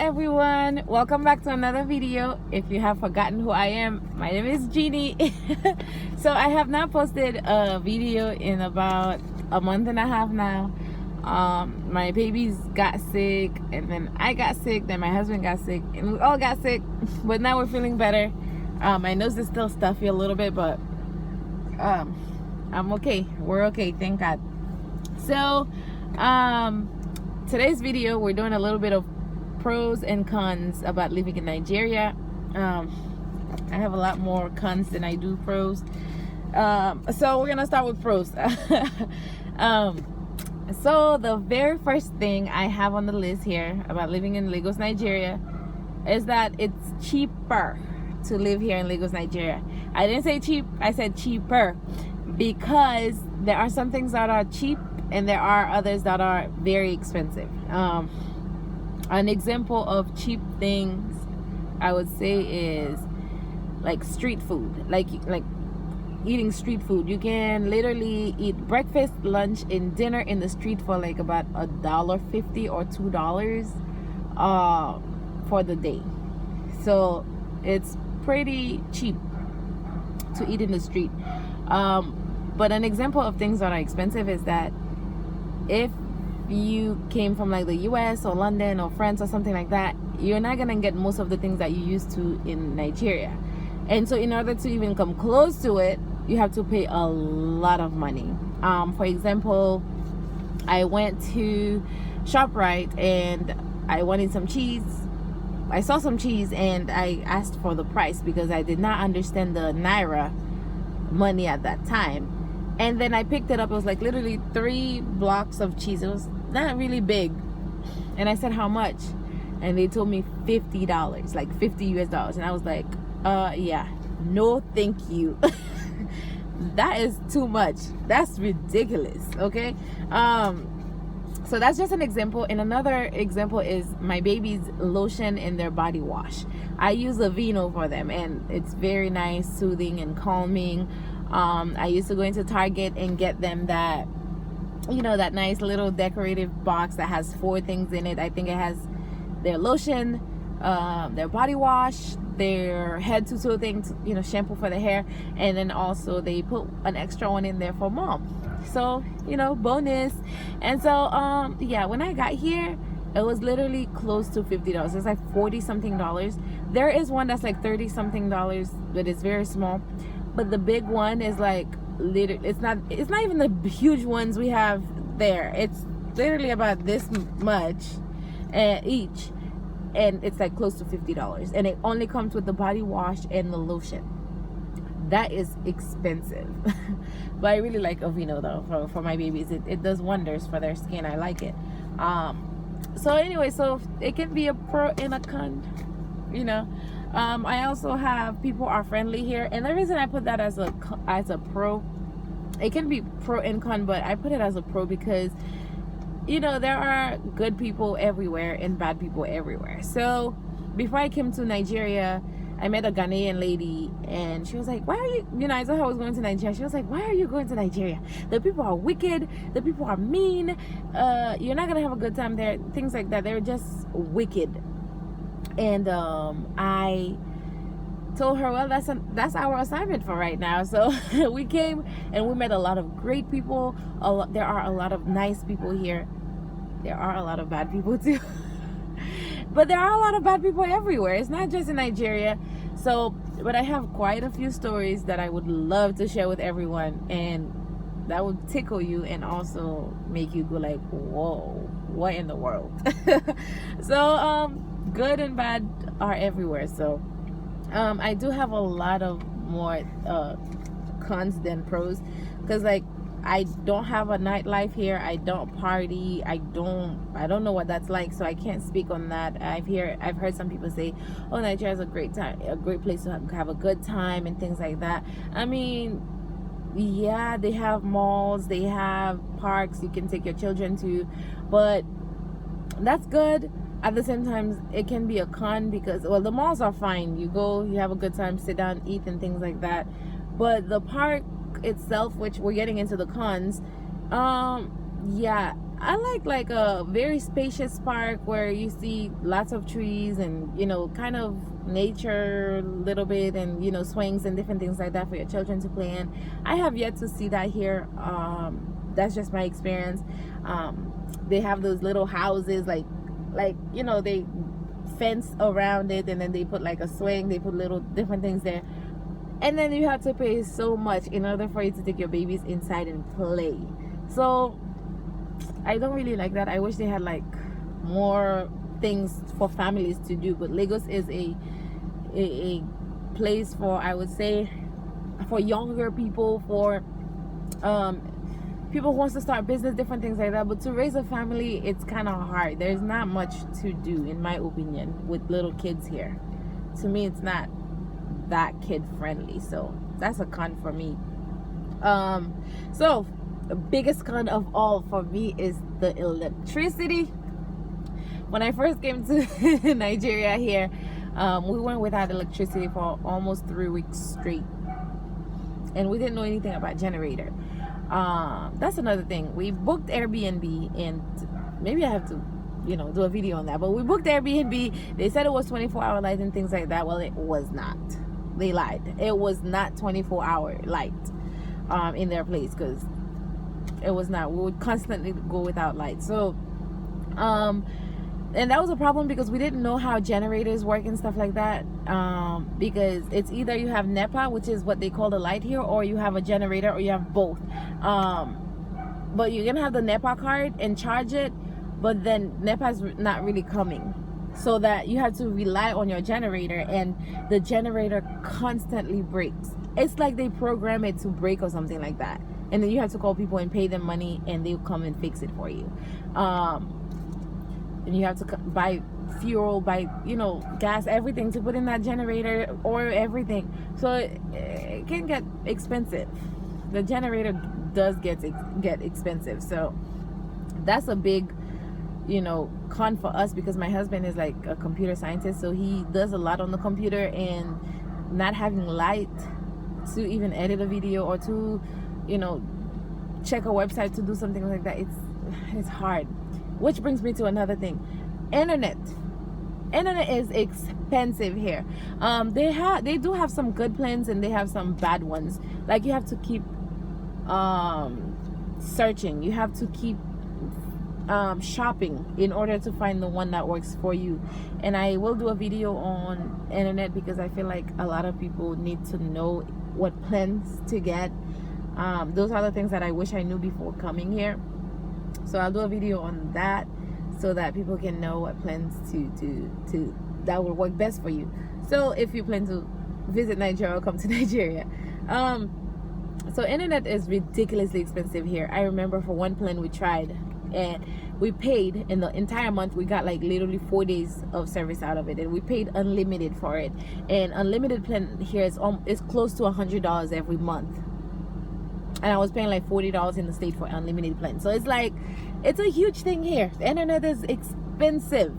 everyone, welcome back to another video. If you have forgotten who I am, my name is Jeannie. So I have not posted a video in about a month and a half now. My babies got sick, and then I got sick, then my husband got sick, and we all got sick, but now we're feeling better. My nose is still stuffy a little bit, but I'm okay. We're okay, thank God. So today's video, we're doing a little bit of pros and cons about living in Nigeria. I have a lot more cons than I do pros. So we're gonna start with pros. So the very first thing I have on the list here about living in Lagos, Nigeria, is that it's cheaper to live here in Lagos, Nigeria. I didn't say cheap, I said cheaper, because there are some things that are cheap and there are others that are very expensive. An example of cheap things I would say is like street food, like eating street food. You can literally eat breakfast, lunch, and dinner in the street for like about $1.50 or $2 for the day. So it's pretty cheap to eat in the street. But an example of things that are expensive is that if you came from like the US or London or France or something like that, you're not gonna get most of the things that you used to in Nigeria. And so in order to even come close to it, you have to pay a lot of money. For example, I went to ShopRite and I wanted some cheese. I saw some cheese and I asked for the price because I did not understand the Naira money at that time. And then I picked it up. It was like literally 3 blocks of cheese. It was not really big. And I said, how much? And they told me $50, like 50 US dollars. And I was like, yeah, no thank you. That is too much. That's ridiculous. Okay. So that's just an example. And another example is my baby's lotion and their body wash. I use Aveeno for them, and it's very nice, soothing, and calming. I used to go into Target and get them that, you know, that nice little decorative box that has 4 things in it. I think it has their lotion, their body wash, their head to toe things, you know, shampoo for the hair, and then also they put an extra one in there for mom. So, you know, bonus. And so yeah, when I got here, it was literally close to $50. It's like 40 something dollars. There is one that's like 30 something dollars, but it's very small. But the big one is like literally, it's not even the huge ones we have there. It's literally about this much each, and it's like close to $50, and it only comes with the body wash and the lotion. That is expensive. But I really like Aveeno though for my babies. It does wonders for their skin. I like it. So anyway, so it can be a pro and a con, you know. I also have people are friendly here, and the reason I put that as a pro, it can be pro and con, but I put it as a pro because, you know, there are good people everywhere and bad people everywhere. So before I came to Nigeria, I met a Ghanaian lady, and she was like, why are you, you know, I told her I was going to Nigeria. She was like, why are you going to Nigeria? The people are wicked, the people are mean, you're not gonna have a good time there, things like that. They're just wicked. And I told her, well, that's our assignment for right now. So we came and we met a lot of great people. There are a lot of nice people here. There are a lot of bad people too. But there are a lot of bad people everywhere. It's not just in Nigeria. So, but I have quite a few stories that I would love to share with everyone, and that would tickle you and also make you go like, whoa, what in the world? So good and bad are everywhere. So I do have a lot of more cons than pros, because like I don't have a nightlife here. I don't party. I don't know what that's like, so I can't speak on that. I've heard some people say, oh, Nigeria is a great place to have a good time and things like that. I mean, yeah, they have malls, they have parks you can take your children to, but that's good. At the same time, it can be a con because, well, the malls are fine. You go, you have a good time, sit down, eat, and things like that. But the park itself, which we're getting into the cons, yeah, I like a very spacious park where you see lots of trees and, you know, kind of nature a little bit, and, you know, swings and different things like that for your children to play in. I have yet to see that here. That's just my experience. They have those little houses, like you know, they fence around it, and then they put like a swing, they put little different things there, and then you have to pay so much in order for you to take your babies inside and play. So I don't really like that. I wish they had like more things for families to do. But Lagos is a place for, I would say, for younger people, for people who wants to start business, different things like that. But to raise a family, it's kind of hard. There's not much to do, in my opinion, with little kids here. To me, it's not that kid friendly. So that's a con for me. So the biggest con of all for me is the electricity. When I first came to Nigeria here, we went without electricity for almost 3 weeks straight, and we didn't know anything about generator. That's another thing. We booked Airbnb, and maybe I have to, you know, do a video on that, but we booked Airbnb. They said it was 24-hour light and things like that. Well, it was not. They lied. It was not 24-hour light in their place, because it was not. We would constantly go without light. So and that was a problem, because we didn't know how generators work and stuff like that, because it's either you have NEPA, which is what they call the light here, or you have a generator, or you have both. But you're gonna have the NEPA card and charge it, but then NEPA's not really coming, so that you have to rely on your generator, and the generator constantly breaks. It's like they program it to break or something like that, and then you have to call people and pay them money, and they'll come and fix it for you. And you have to buy fuel, buy, you know, gas, everything to put in that generator, or everything. So it can get expensive. The generator does get expensive. So that's a big, you know, con for us, because my husband is like a computer scientist, so he does a lot on the computer, and not having light to even edit a video, or to, you know, check a website, to do something like that, it's hard. Which brings me to another thing. Internet is expensive here. They do have some good plans, and they have some bad ones. Like, you have to keep searching. You have to keep shopping in order to find the one that works for you. And I will do a video on internet, because I feel like a lot of people need to know what plans to get. Those are the things that I wish I knew before coming here. So I'll do a video on that, so that people can know what plans to that will work best for you. So if you plan to visit Nigeria or come to Nigeria, so internet is ridiculously expensive here. I remember for one plan we tried, and we paid, in the entire month we got like literally 4 days of service out of it, and we paid unlimited for it. And unlimited plan here is close to $100 every month, and I was paying like $40 in the state for unlimited plan. So it's like, it's a huge thing here. The internet is expensive.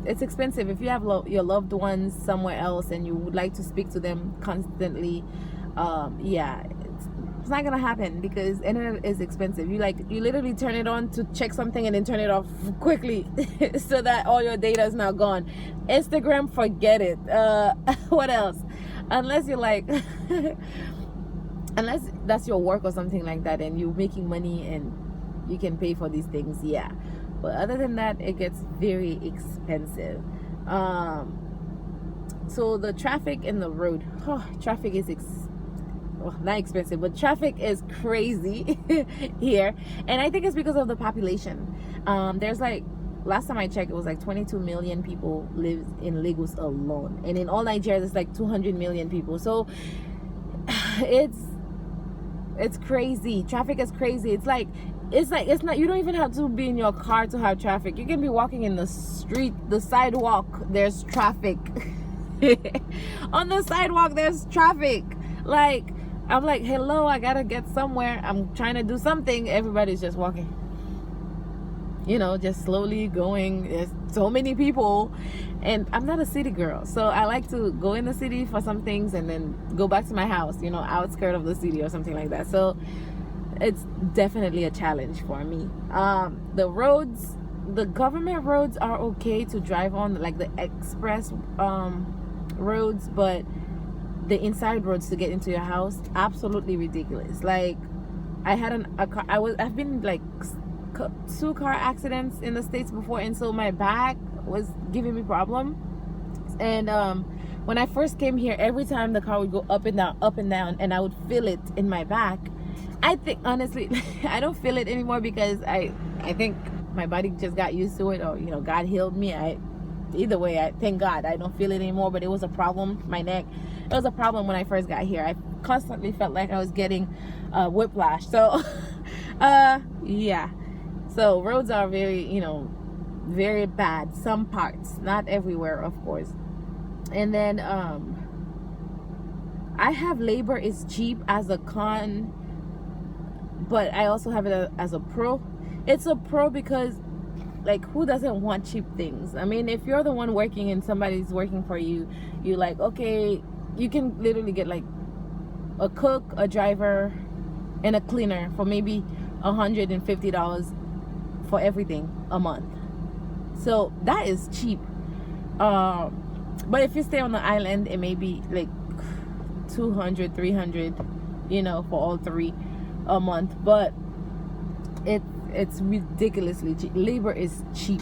It's expensive. If you have your loved ones somewhere else, and you would like to speak to them constantly, yeah, it's not gonna happen, because internet is expensive. You literally turn it on to check something, and then turn it off quickly so that all your data is now gone. Instagram, forget it. What else? Unless you're like unless that's your work or something like that, and you're making money and you can pay for these things, yeah. But other than that, it gets very expensive. So the traffic in the road, traffic is not expensive, but traffic is crazy here. And I think it's because of the population. There's like, last time I checked, it was like 22 million people live in Lagos alone, and in all Nigeria there's like 200 million people. So it's crazy. Traffic is crazy. It's not, you don't even have to be in your car to have traffic. You can be walking in the street, the sidewalk, there's traffic. On the sidewalk there's traffic. Like, I'm like, hello, I gotta get somewhere, I'm trying to do something, everybody's just walking, you know, just slowly going. There's so many people, and I'm not a city girl, so I like to go in the city for some things and then go back to my house, you know, outskirt of the city or something like that. So it's definitely a challenge for me. The roads, the government roads are okay to drive on, like the express roads, but the inside roads to get into your house, absolutely ridiculous. Like, I had I've been like 2 car accidents in the States before, and so my back was giving me problem. And when I first came here, every time the car would go up and down, and I would feel it in my back. I think, honestly, I don't feel it anymore because I think my body just got used to it, or, you know, God healed me. Either way, I thank God I don't feel it anymore, but it was a problem. My neck, it was a problem when I first got here. I constantly felt like I was getting whiplash. So yeah, so roads are very, you know, very bad, some parts, not everywhere, of course. And then I have labor is cheap as a con, but I also have it as a pro. It's a pro because, like, who doesn't want cheap things? I mean, if you're the one working and somebody's working for you, you're like, okay, you can literally get like a cook, a driver, and a cleaner for maybe $150 for everything a month. So that is cheap. But if you stay on the island, it may be like 200, 300, you know, for all 3 a month. But it's ridiculously cheap. Labor is cheap,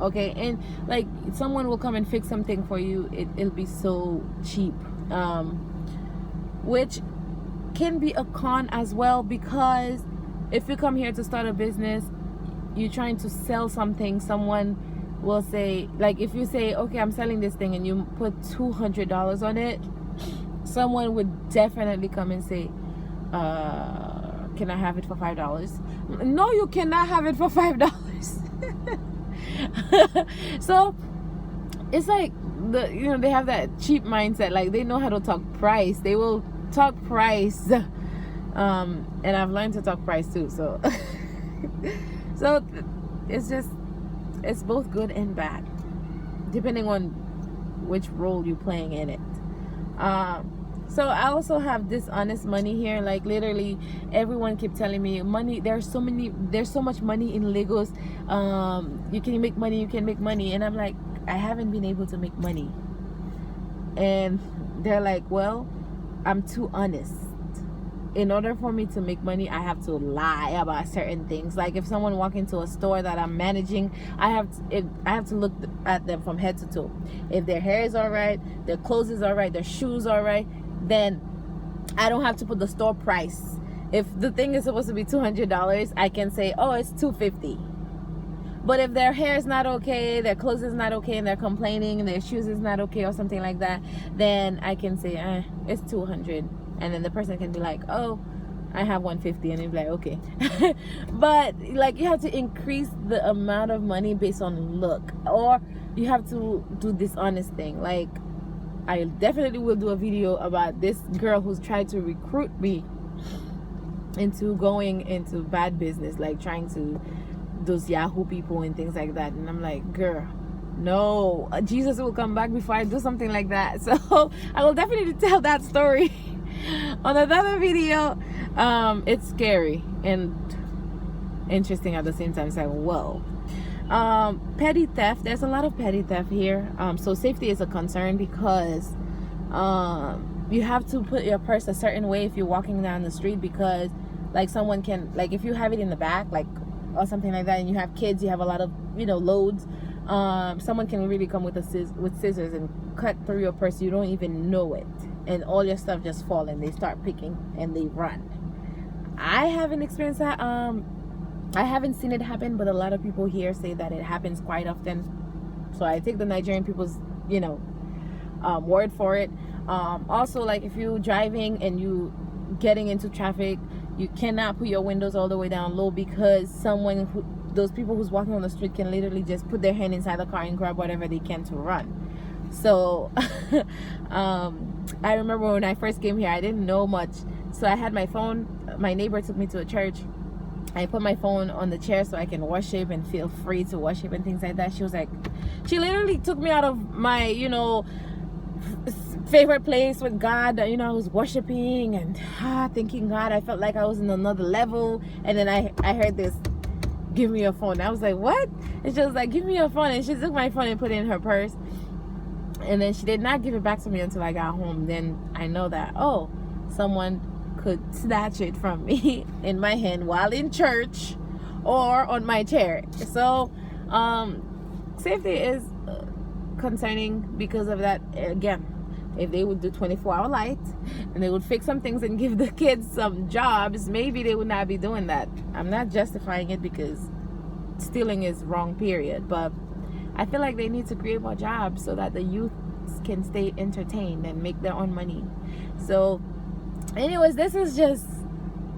okay? And like, someone will come and fix something for you, it'll be so cheap, which can be a con as well, because if you come here to start a business, you're trying to sell something, someone will say, like, if you say, okay, I'm selling this thing, and you put $200 on it, someone would definitely come and say, can I have it for $5? No, you cannot have it for $5. So it's like, you know, they have that cheap mindset. Like, they know how to talk price. They will talk price. And I've learned to talk price too. So so it's both good and bad, depending on which role you're playing in it. So I also have dishonest money here. Like, literally everyone keep telling me, money, there's so much money in Lagos, you can make money, and I'm like, I haven't been able to make money. And they're like, well, I'm too honest. In order for me to make money, I have to lie about certain things. Like, if someone walk into a store that I'm managing, I have to look at them from head to toe. If their hair is all right, their clothes is all right, their shoes all right, then I don't have to put the store price. If the thing is supposed to be $200, I can say, oh, it's $250. But if their hair is not okay, their clothes is not okay, and they're complaining, and their shoes is not okay, or something like that, then I can say, it's $200. And then the person can be like, oh, I have $150, and they'll be like, okay. But like, you have to increase the amount of money based on look, or you have to do this honest thing. Like, I definitely will do a video about this girl who's tried to recruit me into going into bad business, like trying to those Yahoo people and things like that. And I'm like, girl, no, Jesus will come back before I do something like that. So I will definitely tell that story on another video. It's scary and interesting at the same time. It's like, whoa. Petty theft, there's a lot of petty theft here. So safety is a concern, because you have to put your purse a certain way if you're walking down the street, because like, someone can, like, if you have it in the back, like, or something like that, and you have kids, you have a lot of, you know, loads, someone can really come with scissors and cut through your purse. You don't even know it, and all your stuff just fall, and they start picking and they run. I haven't experienced that. I haven't seen it happen, but a lot of people here say that it happens quite often. So I take the Nigerian people's, you know, word for it. Also, like, if you're driving and you getting into traffic, you cannot put your windows all the way down low, because those people who's walking on the street can literally just put their hand inside the car and grab whatever they can to run. So I remember when I first came here, I didn't know much, so I had my phone. My neighbor took me to a church. I put my phone on the chair so I can worship and feel free to worship and things like that. She was like, she literally took me out of my, you know, favorite place with God. You know, I was worshiping and thanking God. I felt like I was in another level. And then I heard this, give me your phone. I was like, what? And she was like, give me your phone. And she took my phone and put it in her purse. And then she did not give it back to me until I got home. Then I know that, oh, someone could snatch it from me in my hand while in church or on my chair. So safety is concerning because of that. Again, if they would do 24-hour light and they would fix some things and give the kids some jobs, maybe they would not be doing that. I'm not justifying it because stealing is wrong, period. But I feel like they need to create more jobs so that the youth can stay entertained and make their own money. So anyways, this is just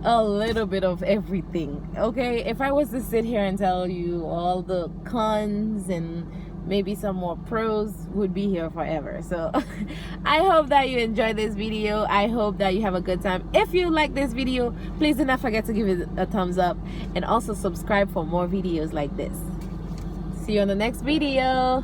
a little bit of everything, okay? If I was to sit here and tell you all the cons and maybe some more pros, would be here forever. So I hope that you enjoyed this video. I hope that you have a good time. If you like this video, please do not forget to give it a thumbs up and also subscribe for more videos like this. See you on the next video.